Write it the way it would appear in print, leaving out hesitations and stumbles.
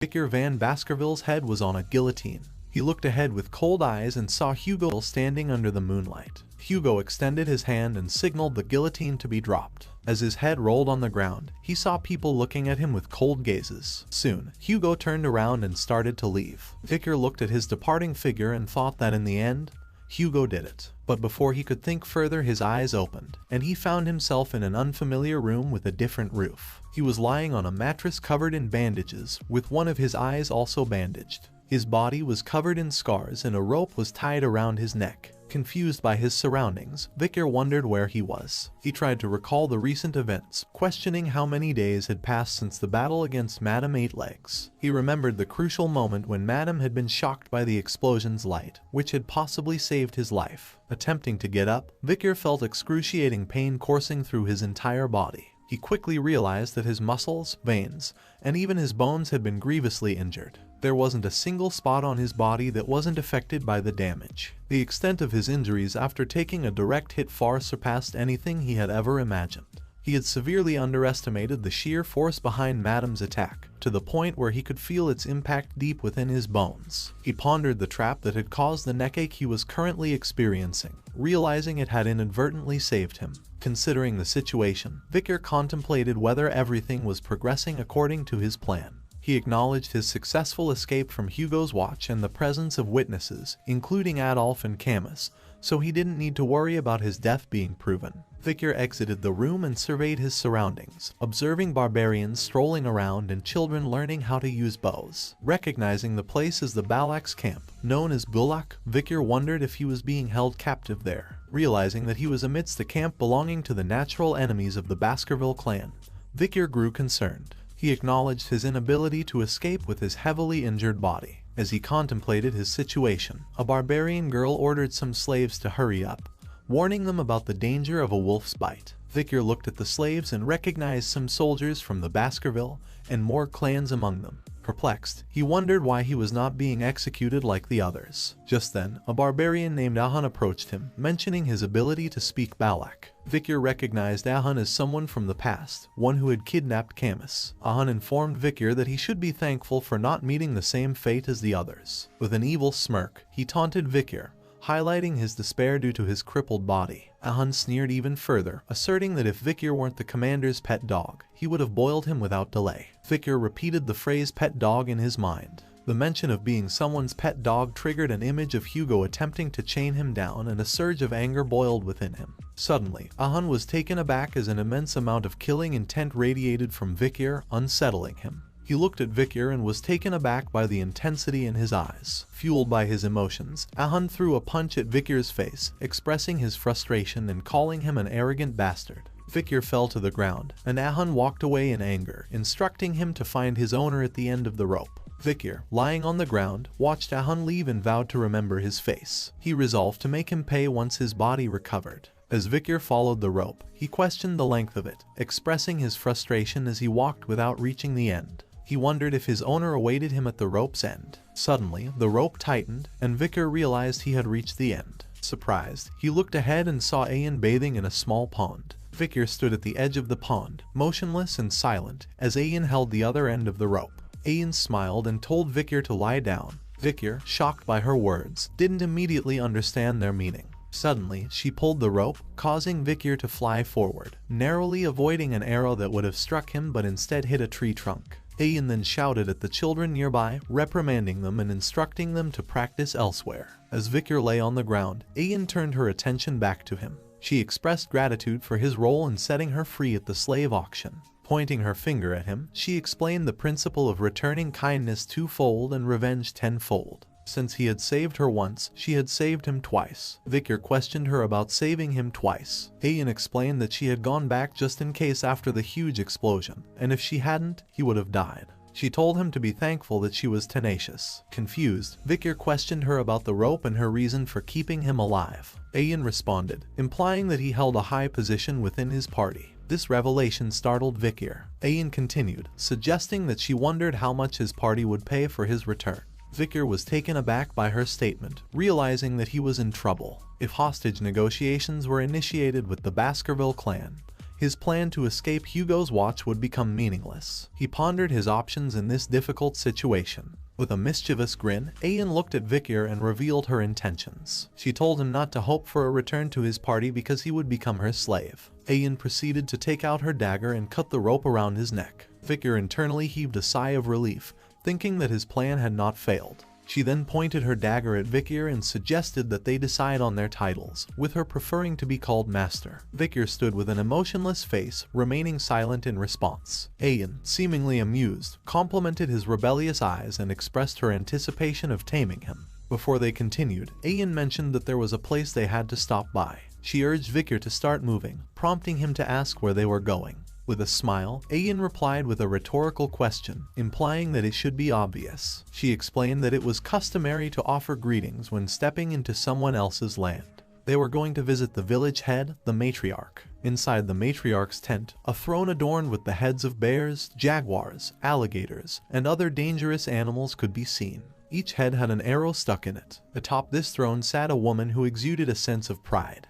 Vicar Van Baskerville's head was on a guillotine. He looked ahead with cold eyes and saw Hugo standing under the moonlight. Hugo extended his hand and signaled the guillotine to be dropped. As his head rolled on the ground, he saw people looking at him with cold gazes. Soon, Hugo turned around and started to leave. Vicar looked at his departing figure and thought that in the end, Hugo did it. But before he could think further, his eyes opened, and he found himself in an unfamiliar room with a different roof. He was lying on a mattress covered in bandages, with one of his eyes also bandaged. His body was covered in scars and a rope was tied around his neck. Confused by his surroundings, Vicar wondered where he was. He tried to recall the recent events, questioning how many days had passed since the battle against Madame Eightlegs. He remembered the crucial moment when Madame had been shocked by the explosion's light, which had possibly saved his life. Attempting to get up, Vicar felt excruciating pain coursing through his entire body. He quickly realized that his muscles, veins, and even his bones had been grievously injured. There wasn't a single spot on his body that wasn't affected by the damage. The extent of his injuries after taking a direct hit far surpassed anything he had ever imagined. He had severely underestimated the sheer force behind Madame's attack, to the point where he could feel its impact deep within his bones. He pondered the trap that had caused the neckache he was currently experiencing, realizing it had inadvertently saved him. Considering the situation, Vicar contemplated whether everything was progressing according to his plan. He acknowledged his successful escape from Hugo's watch and the presence of witnesses, including Adolf and Camus, so he didn't need to worry about his death being proven. Vicar exited the room and surveyed his surroundings, observing barbarians strolling around and children learning how to use bows. Recognizing the place as the Balak's camp, known as Bulak, Vicar wondered if he was being held captive there. Realizing that he was amidst a camp belonging to the natural enemies of the Baskerville clan, Vicar grew concerned. He acknowledged his inability to escape with his heavily injured body. As he contemplated his situation, a barbarian girl ordered some slaves to hurry up, warning them about the danger of a wolf's bite. Vicar looked at the slaves and recognized some soldiers from the Baskerville and more clans among them. Perplexed, he wondered why he was not being executed like the others. Just then, a barbarian named Ahun approached him, mentioning his ability to speak Balak. Vicar recognized Ahun as someone from the past, one who had kidnapped Camus. Ahun informed Vicar that he should be thankful for not meeting the same fate as the others. With an evil smirk, he taunted Vicar, highlighting his despair due to his crippled body. Ahun sneered even further, asserting that if Vicar weren't the commander's pet dog, he would have boiled him without delay. Vicar repeated the phrase pet dog in his mind. The mention of being someone's pet dog triggered an image of Hugo attempting to chain him down, and a surge of anger boiled within him. Suddenly, Ahun was taken aback as an immense amount of killing intent radiated from Vicar, unsettling him. He looked at Vicar and was taken aback by the intensity in his eyes. Fueled by his emotions, Ahun threw a punch at Vicar's face, expressing his frustration and calling him an arrogant bastard. Vicar fell to the ground, and Ahun walked away in anger, instructing him to find his owner at the end of the rope. Vicar, lying on the ground, watched Ahun leave and vowed to remember his face. He resolved to make him pay once his body recovered. As Vicar followed the rope, he questioned the length of it, expressing his frustration as he walked without reaching the end. He wondered if his owner awaited him at the rope's end. Suddenly, the rope tightened, and Vicar realized he had reached the end. Surprised, he looked ahead and saw Ian bathing in a small pond. Vicar stood at the edge of the pond, motionless and silent, as Ian held the other end of the rope. Ian smiled and told Vicar to lie down. Vicar, shocked by her words, didn't immediately understand their meaning. Suddenly, she pulled the rope, causing Vicar to fly forward, narrowly avoiding an arrow that would have struck him but instead hit a tree trunk. Ian then shouted at the children nearby, reprimanding them and instructing them to practice elsewhere. As Vicar lay on the ground, Ian turned her attention back to him. She expressed gratitude for his role in setting her free at the slave auction. Pointing her finger at him, she explained the principle of returning kindness twofold and revenge tenfold. Since he had saved her once, she had saved him twice. Vicar questioned her about saving him twice. Ian explained that she had gone back just in case after the huge explosion, and if she hadn't, he would have died. She told him to be thankful that she was tenacious. Confused, Vicar questioned her about the rope and her reason for keeping him alive. Ian responded, implying that he held a high position within his party. This revelation startled Vicar. Ian continued, suggesting that she wondered how much his party would pay for his return. Vicar was taken aback by her statement, realizing that he was in trouble. If hostage negotiations were initiated with the Baskerville clan, His plan to escape Hugo's watch would become meaningless. He pondered his options in this difficult situation. With a mischievous grin, Ayan looked at Vikir and revealed her intentions. She told him not to hope for a return to his party because he would become her slave. Ayan proceeded to take out her dagger and cut the rope around his neck. Vikir internally heaved a sigh of relief, thinking that his plan had not failed. She then pointed her dagger at Vikir and suggested that they decide on their titles, with her preferring to be called Master. Vikir stood with an emotionless face, remaining silent in response. Ayan, seemingly amused, complimented his rebellious eyes and expressed her anticipation of taming him. Before they continued, Ayan mentioned that there was a place they had to stop by. She urged Vikir to start moving, prompting him to ask where they were going. With a smile, Ayan replied with a rhetorical question, implying that it should be obvious. She explained that it was customary to offer greetings when stepping into someone else's land. They were going to visit the village head, the matriarch. Inside the matriarch's tent, a throne adorned with the heads of bears, jaguars, alligators, and other dangerous animals could be seen. Each head had an arrow stuck in it. Atop this throne sat a woman who exuded a sense of pride.